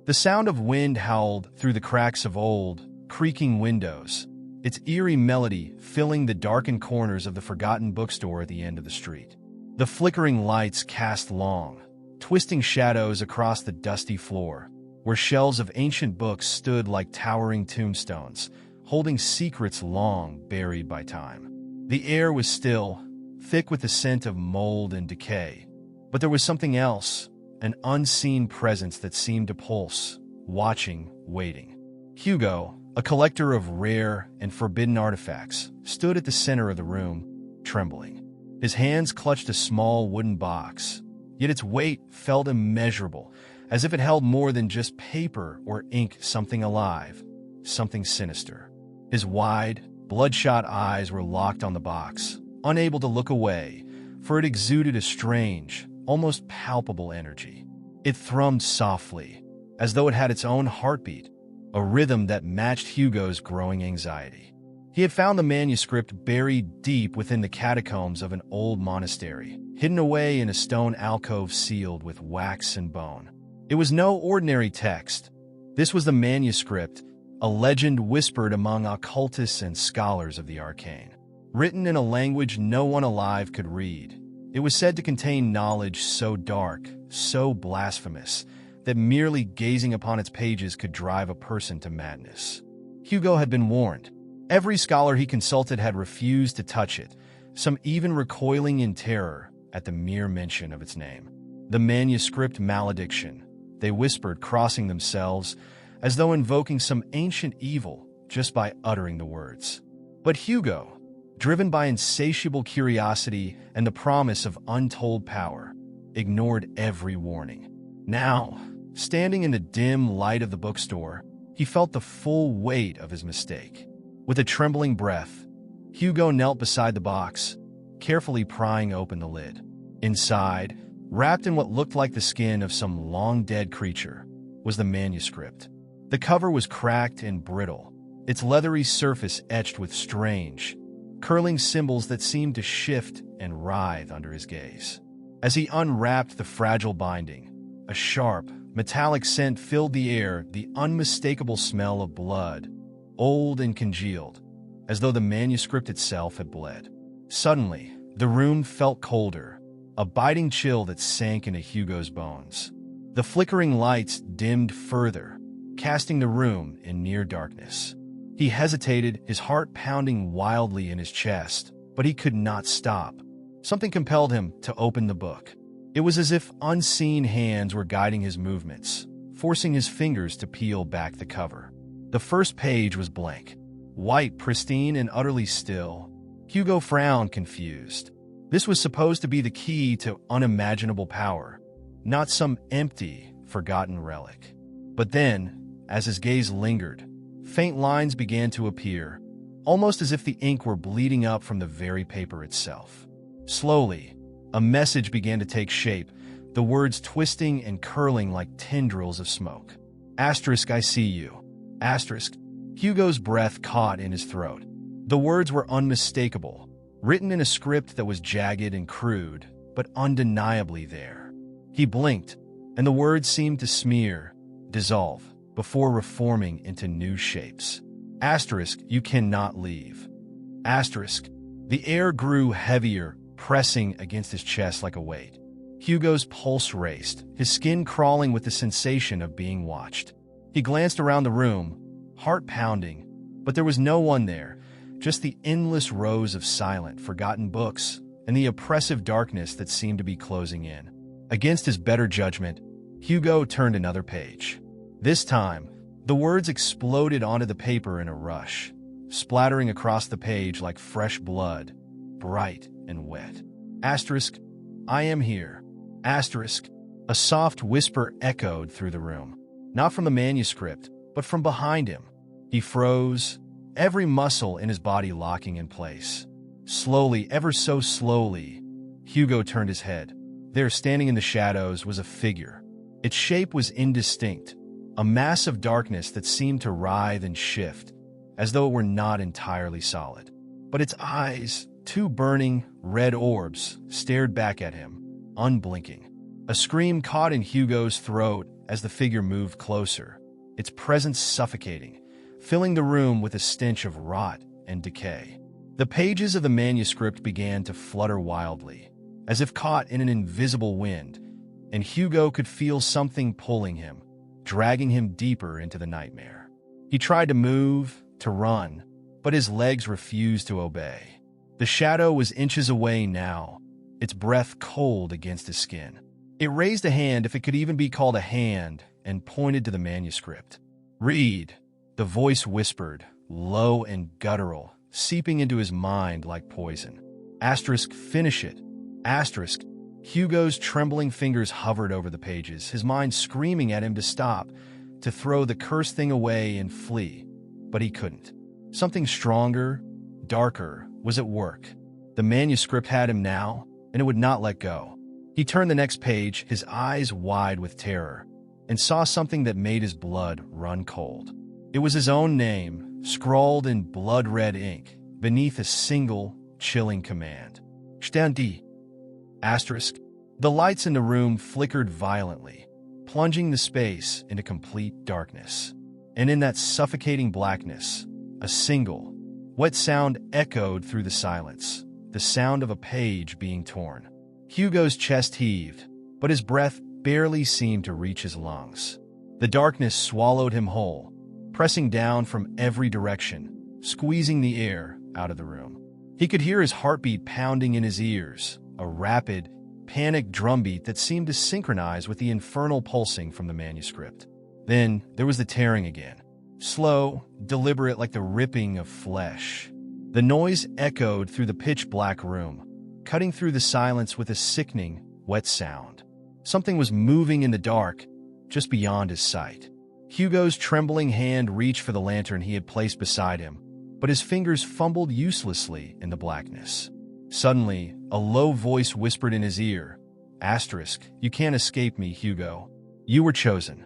The sound of wind howled through the cracks of old, creaking windows, its eerie melody filling the darkened corners of the forgotten bookstore at the end of the street. The flickering lights cast long, twisting shadows across the dusty floor, where shelves of ancient books stood like towering tombstones, holding secrets long buried by time. The air was still, thick with the scent of mold and decay, but there was something else, an unseen presence that seemed to pulse, watching, waiting. Hugo, a collector of rare and forbidden artifacts, stood at the center of the room, trembling. His hands clutched a small wooden box, yet its weight felt immeasurable, as if it held more than just paper or ink, something alive, something sinister. His wide, bloodshot eyes were locked on the box, unable to look away, for it exuded a strange, almost palpable energy. It thrummed softly, as though it had its own heartbeat, a rhythm that matched Hugo's growing anxiety. He had found the manuscript buried deep within the catacombs of an old monastery, hidden away in a stone alcove sealed with wax and bone. It was no ordinary text. This was the manuscript, a legend whispered among occultists and scholars of the arcane. Written in a language no one alive could read, it was said to contain knowledge so dark, so blasphemous, that merely gazing upon its pages could drive a person to madness. Hugo had been warned. Every scholar he consulted had refused to touch it, some even recoiling in terror at the mere mention of its name. The manuscript malediction, they whispered, crossing themselves, as though invoking some ancient evil just by uttering the words. But Hugo, driven by insatiable curiosity and the promise of untold power, ignored every warning. Now, standing in the dim light of the bookstore, he felt the full weight of his mistake. With a trembling breath, Hugo knelt beside the box, carefully prying open the lid. Inside, wrapped in what looked like the skin of some long-dead creature, was the manuscript. The cover was cracked and brittle, its leathery surface etched with strange, curling symbols that seemed to shift and writhe under his gaze. As he unwrapped the fragile binding, a sharp, metallic scent filled the air, the unmistakable smell of blood, old and congealed, as though the manuscript itself had bled. Suddenly, the room felt colder, a biting chill that sank into Hugo's bones. The flickering lights dimmed further, casting the room in near darkness. He hesitated, his heart pounding wildly in his chest, but he could not stop. Something compelled him to open the book. It was as if unseen hands were guiding his movements, forcing his fingers to peel back the cover. The first page was blank, white, pristine, and utterly still. Hugo frowned, confused. This was supposed to be the key to unimaginable power, not some empty, forgotten relic. But then, as his gaze lingered, faint lines began to appear, almost as if the ink were bleeding up from the very paper itself. Slowly, a message began to take shape, the words twisting and curling like tendrils of smoke. Asterisk, I see you. Asterisk. Hugo's breath caught in his throat. The words were unmistakable, written in a script that was jagged and crude, but undeniably there. He blinked, and the words seemed to smear, dissolve, before reforming into new shapes. Asterisk, you cannot leave. Asterisk. The air grew heavier, pressing against his chest like a weight. Hugo's pulse raced, his skin crawling with the sensation of being watched. He glanced around the room, heart pounding, but there was no one there, just the endless rows of silent, forgotten books and the oppressive darkness that seemed to be closing in. Against his better judgment, Hugo turned another page. This time, the words exploded onto the paper in a rush, splattering across the page like fresh blood, bright and wet. Asterisk, I am here. Asterisk. A soft whisper echoed through the room. Not from the manuscript, but from behind him. He froze, every muscle in his body locking in place. Slowly, ever so slowly, Hugo turned his head. There, standing in the shadows, was a figure. Its shape was indistinct, a mass of darkness that seemed to writhe and shift, as though it were not entirely solid. But its eyes, two burning, red orbs, stared back at him, unblinking. A scream caught in Hugo's throat as the figure moved closer, its presence suffocating, filling the room with a stench of rot and decay. The pages of the manuscript began to flutter wildly, as if caught in an invisible wind, and Hugo could feel something pulling him, dragging him deeper into the nightmare. He tried to move, to run, but his legs refused to obey. The shadow was inches away now, its breath cold against his skin. It raised a hand, if it could even be called a hand, and pointed to the manuscript. "Read," the voice whispered, low and guttural, seeping into his mind like poison. Finish it. Hugo's trembling fingers hovered over the pages, his mind screaming at him to stop, to throw the cursed thing away and flee. But he couldn't. Something stronger, darker, was at work. The manuscript had him now, and it would not let go. He turned the next page, his eyes wide with terror, and saw something that made his blood run cold. It was his own name, scrawled in blood-red ink, beneath a single, chilling command. "Standi." The lights in the room flickered violently, plunging the space into complete darkness. And in that suffocating blackness, a single, wet sound echoed through the silence, the sound of a page being torn. Hugo's chest heaved, but his breath barely seemed to reach his lungs. The darkness swallowed him whole, pressing down from every direction, squeezing the air out of the room. He could hear his heartbeat pounding in his ears, a rapid, panicked drumbeat that seemed to synchronize with the infernal pulsing from the manuscript. Then there was the tearing again, slow, deliberate, like the ripping of flesh. The noise echoed through the pitch-black room, cutting through the silence with a sickening, wet sound. Something was moving in the dark, just beyond his sight. Hugo's trembling hand reached for the lantern he had placed beside him, but his fingers fumbled uselessly in the blackness. Suddenly, a low voice whispered in his ear, "You can't escape me, Hugo. You were chosen."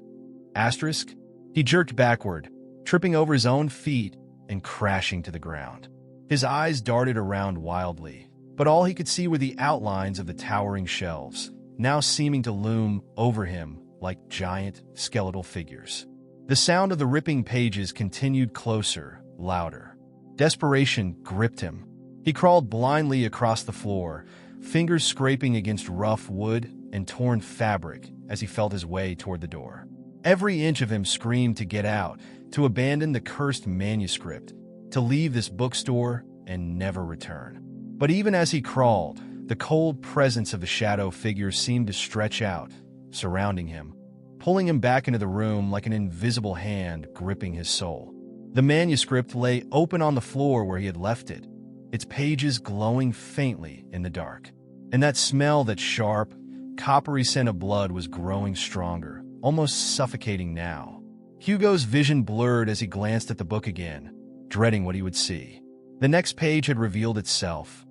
He jerked backward, tripping over his own feet and crashing to the ground. His eyes darted around wildly, but all he could see were the outlines of the towering shelves, now seeming to loom over him like giant, skeletal figures. The sound of the ripping pages continued closer, louder. Desperation gripped him. He crawled blindly across the floor, fingers scraping against rough wood and torn fabric as he felt his way toward the door. Every inch of him screamed to get out, to abandon the cursed manuscript, to leave this bookstore and never return. But even as he crawled, the cold presence of the shadow figure seemed to stretch out, surrounding him, pulling him back into the room like an invisible hand gripping his soul. The manuscript lay open on the floor where he had left it, its pages glowing faintly in the dark. And that smell, that sharp, coppery scent of blood, was growing stronger, almost suffocating now. Hugo's vision blurred as he glanced at the book again, dreading what he would see. The next page had revealed itself,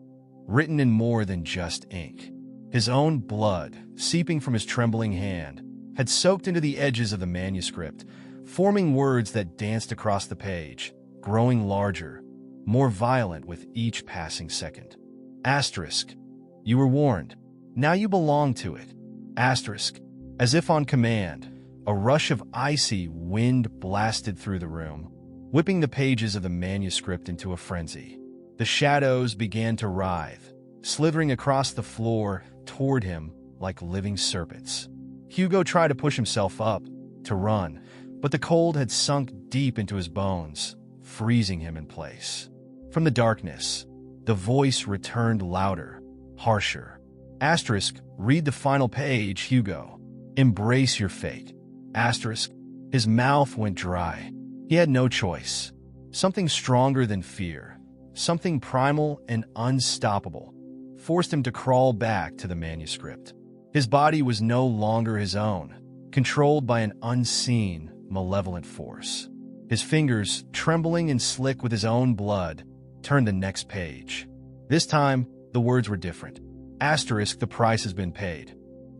written in more than just ink. His own blood, seeping from his trembling hand, had soaked into the edges of the manuscript, forming words that danced across the page, growing larger, more violent with each passing second. You were warned. Now you belong to it. As if on command, a rush of icy wind blasted through the room, whipping the pages of the manuscript into a frenzy. The shadows began to writhe, slithering across the floor toward him like living serpents. Hugo tried to push himself up, to run, but the cold had sunk deep into his bones, freezing him in place. From the darkness, the voice returned louder, harsher. Read the final page, Hugo. Embrace your fate. His mouth went dry. He had no choice. Something stronger than fear, something primal and unstoppable, forced him to crawl back to the manuscript. His body was no longer his own, controlled by an unseen, malevolent force. His fingers, trembling and slick with his own blood, turned the next page. This time, the words were different. The price has been paid.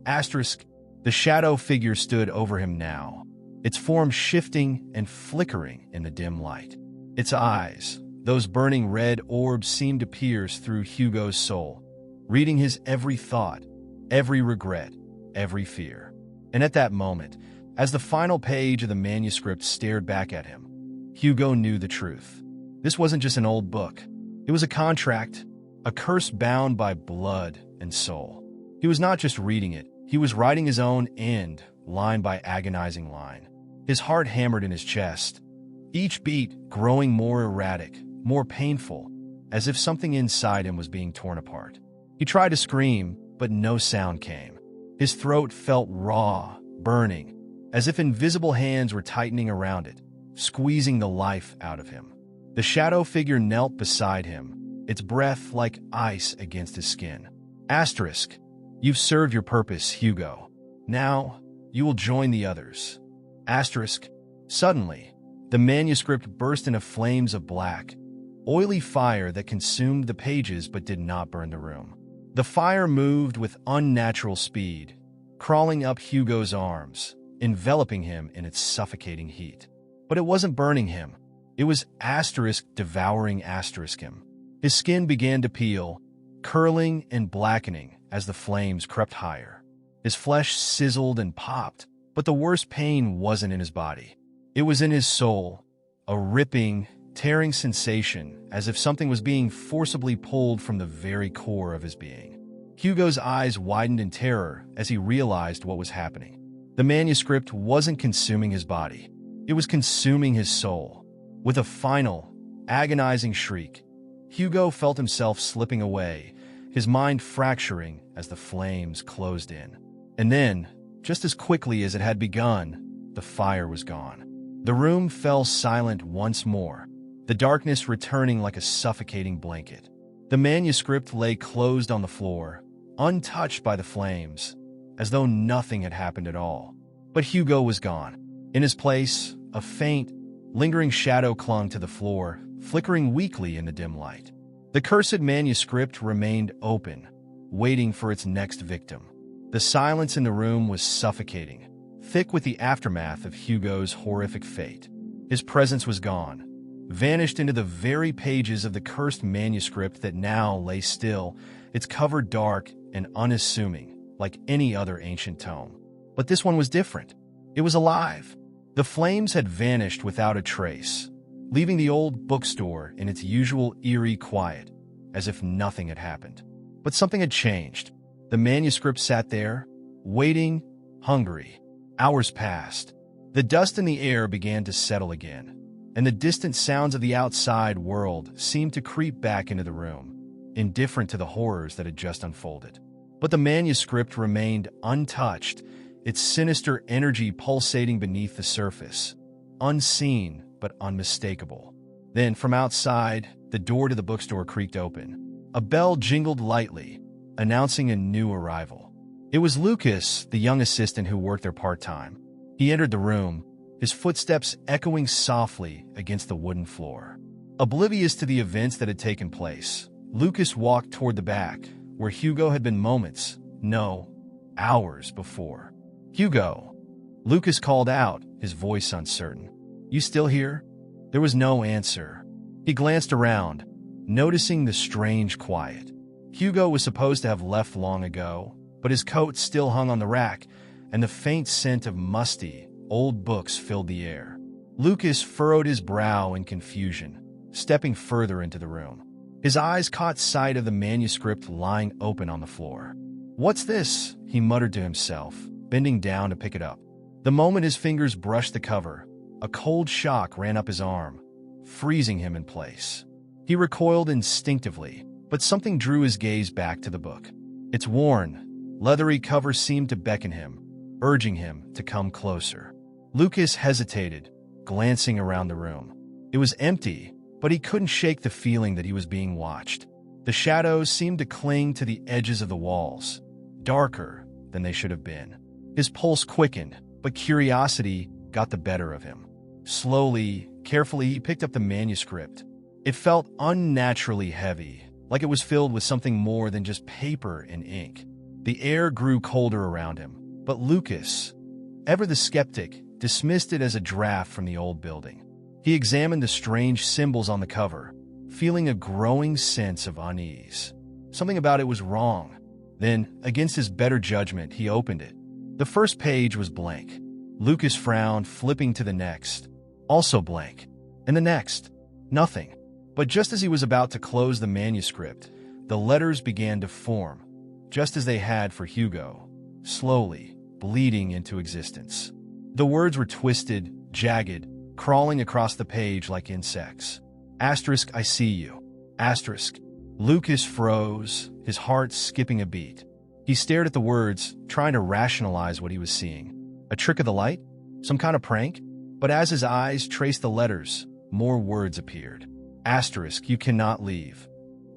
The shadow figure stood over him now, its form shifting and flickering in the dim light. Its eyes, those burning red orbs, seemed to pierce through Hugo's soul, reading his every thought, every regret, every fear. And at that moment, As the final page of the manuscript stared back at him, Hugo knew the truth. This wasn't just an old book. It was a contract, a curse bound by blood and soul. He was not just reading it, he was writing his own end, line by agonizing line. His heart hammered in his chest, each beat growing more erratic, more painful, as if something inside him was being torn apart. He tried to scream, but no sound came. His throat felt raw, burning, as if invisible hands were tightening around it, squeezing the life out of him. The shadow figure knelt beside him, its breath like ice against his skin. Asterisk. You've served your purpose, Hugo. Now, you will join the others. Asterisk. Suddenly, the manuscript burst into flames of black, oily fire that consumed the pages but did not burn the room. The fire moved with unnatural speed, crawling up Hugo's arms, enveloping him in its suffocating heat. But it wasn't burning him. It was asterisk devouring asterisk him. His skin began to peel, curling and blackening as the flames crept higher. His flesh sizzled and popped, but the worst pain wasn't in his body. It was in his soul, a ripping, tearing sensation as if something was being forcibly pulled from the very core of his being. Hugo's eyes widened in terror as he realized what was happening. The manuscript wasn't consuming his body. It was consuming his soul. With a final, agonizing shriek, Hugo felt himself slipping away, his mind fracturing as the flames closed in. And then, just as quickly as it had begun, the fire was gone. The room fell silent once more, the darkness returning like a suffocating blanket. The manuscript lay closed on the floor, untouched by the flames, as though nothing had happened at all. But Hugo was gone. In his place, a faint, lingering shadow clung to the floor, flickering weakly in the dim light. The cursed manuscript remained open, waiting for its next victim. The silence in the room was suffocating, thick with the aftermath of Hugo's horrific fate. His presence was gone, vanished into the very pages of the cursed manuscript that now lay still, its cover dark and unassuming, like any other ancient tome. But this one was different. It was alive. The flames had vanished without a trace, leaving the old bookstore in its usual eerie quiet, as if nothing had happened. But something had changed. The manuscript sat there, waiting, hungry. Hours passed. The dust in the air began to settle again, and the distant sounds of the outside world seemed to creep back into the room, indifferent to the horrors that had just unfolded. But the manuscript remained untouched, its sinister energy pulsating beneath the surface, unseen but unmistakable. Then, from outside, the door to the bookstore creaked open. A bell jingled lightly, announcing a new arrival. It was Lucas, the young assistant who worked there part-time. He entered the room, his footsteps echoing softly against the wooden floor. Oblivious to the events that had taken place, Lucas walked toward the back, where Hugo had been moments, no, hours before. "Hugo," Lucas called out, his voice uncertain. "You still here?" There was no answer. He glanced around, noticing the strange quiet. Hugo was supposed to have left long ago, but his coat still hung on the rack, and the faint scent of musty, old books filled the air. Lucas furrowed his brow in confusion, stepping further into the room. His eyes caught sight of the manuscript lying open on the floor. "What's this?" he muttered to himself, bending down to pick it up. The moment his fingers brushed the cover, a cold shock ran up his arm, freezing him in place. He recoiled instinctively, but something drew his gaze back to the book. Its worn, leathery cover seemed to beckon him, urging him to come closer. Lucas hesitated, glancing around the room. It was empty, but he couldn't shake the feeling that he was being watched. The shadows seemed to cling to the edges of the walls, darker than they should have been. His pulse quickened, but curiosity got the better of him. Slowly, carefully, he picked up the manuscript. It felt unnaturally heavy, like it was filled with something more than just paper and ink. The air grew colder around him, but Lucas, ever the skeptic, dismissed it as a draft from the old building. He examined the strange symbols on the cover, feeling a growing sense of unease. Something about it was wrong. Then, against his better judgment, he opened it. The first page was blank. Lucas frowned, flipping to the next. Also blank. And the next. Nothing. But just as he was about to close the manuscript, the letters began to form, just as they had for Hugo, slowly, bleeding into existence. The words were twisted, jagged, crawling across the page like insects. Asterisk, I see you. Asterisk. Lucas froze, his heart skipping a beat. He stared at the words, trying to rationalize what he was seeing. A trick of the light? Some kind of prank? But as his eyes traced the letters, more words appeared. Asterisk, you cannot leave.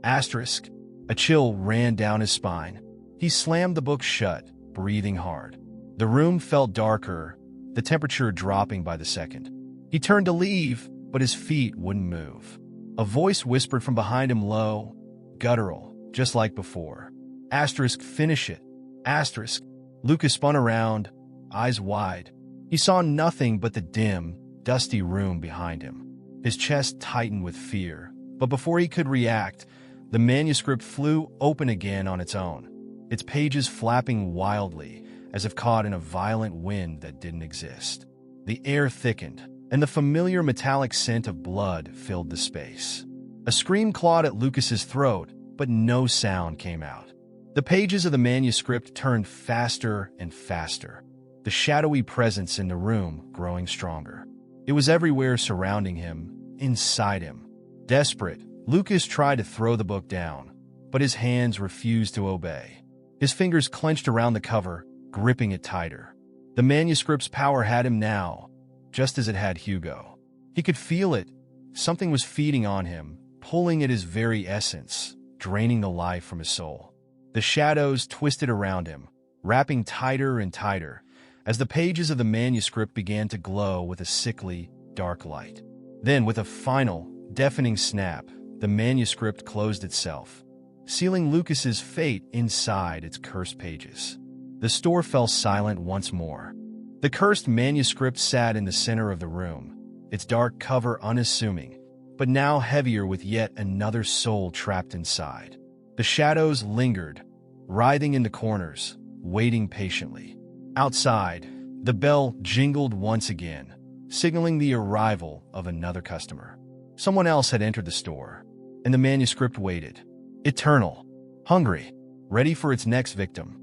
Asterisk. A chill ran down his spine. He slammed the book shut, breathing hard. The room felt darker, the temperature dropping by the second. He turned to leave, but his feet wouldn't move. A voice whispered from behind him low, guttural, just like before. Asterisk, finish it. Asterisk. Lucas spun around, eyes wide. He saw nothing but the dim, dusty room behind him. His chest tightened with fear, but before he could react, the manuscript flew open again on its own, its pages flapping wildly, as if caught in a violent wind that didn't exist. The air thickened, and the familiar metallic scent of blood filled the space. A scream clawed at Lucas's throat, but no sound came out. The pages of the manuscript turned faster and faster, the shadowy presence in the room growing stronger. It was everywhere surrounding him, inside him. Desperate, Lucas tried to throw the book down, but his hands refused to obey. His fingers clenched around the cover, gripping it tighter. The manuscript's power had him now, just as it had Hugo. He could feel it. Something was feeding on him, pulling at his very essence, draining the life from his soul. The shadows twisted around him, wrapping tighter and tighter, as the pages of the manuscript began to glow with a sickly, dark light. Then, with a final, deafening snap, the manuscript closed itself, sealing Lucas's fate inside its cursed pages. The store fell silent once more. The cursed manuscript sat in the center of the room, its dark cover unassuming, but now heavier with yet another soul trapped inside. The shadows lingered, writhing in the corners, waiting patiently. Outside, the bell jingled once again, signaling the arrival of another customer. Someone else had entered the store, and the manuscript waited, eternal, hungry, ready for its next victim.